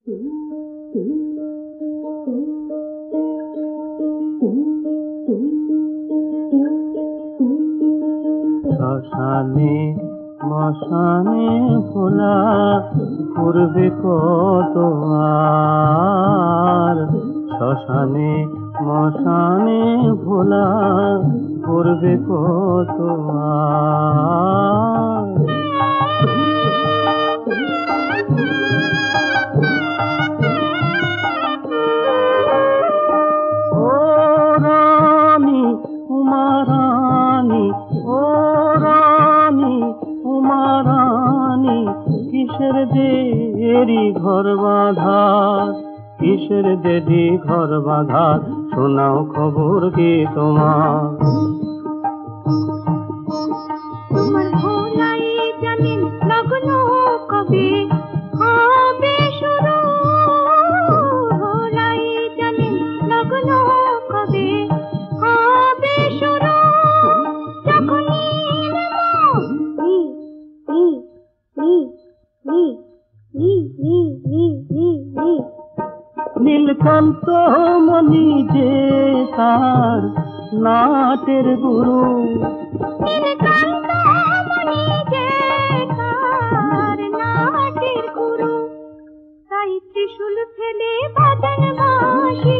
শ্মশানে মশানে ভোলা ঘুরবে কত আর, শ্মশানে মশানে ভোলা ঘুরবে কত আর। ও রানী উমারানী, ও রানী উমারানী, কিসের দেরি ঘর বাঁধা, কিসের দেরি ঘর বাঁধা, শোনাও খবর কি তোমার। তোমার ভোলাই জানেন লগ্ন কবে হবে শুরু, ভোলাই জানেন লগ্ন কবে হবে শুরু, যখনই নীলকান্ত মণি যে তার নাটের গুরু, নীলকান্ত মণি যে তার নাটের গুরু, তাই ত্রিশূল ফেলে বাজান বাঁশি,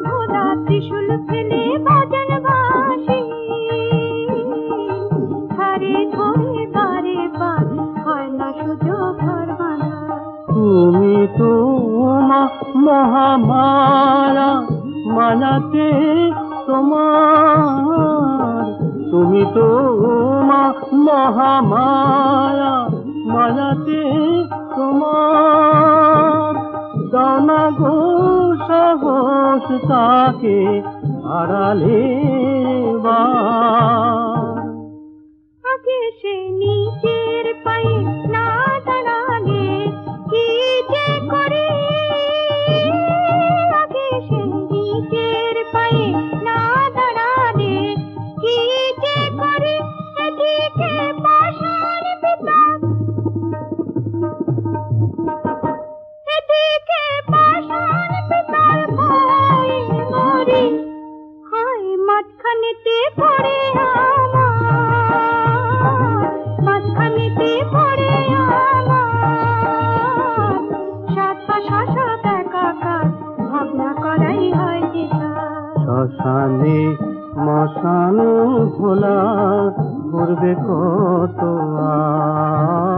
ভোলা ত্রিশূল ফেলে বাজান বাঁশি, ধারে ধরে বারে বার হয় না সুযোগ ঘর বাঁধা। তুমি তো মহামায়া মায়াতে তোমার, তুমি তো মহামায়া মায়াতে তোমার, দানা গো সাহস তাকে আড়ালে বার। আগে সে নিজের পায়ে না দাঁড়ালে কি যে করে, আগে সে নিজের পায়ে না দাঁড়ালে কি যে করে, এদিকে পাষাণ পিতার, এদিকে পাষাণ পিতার ভয়ে মরে, হয় মাঝখানেতে পড়ে আমার, মাঝখানেতে পড়ে আমার, সাত পাশা সাত একাকার ভাবনা করাই হয় যে সার। শ্মশানে মশান ভোলা ঘুরবে কত আর।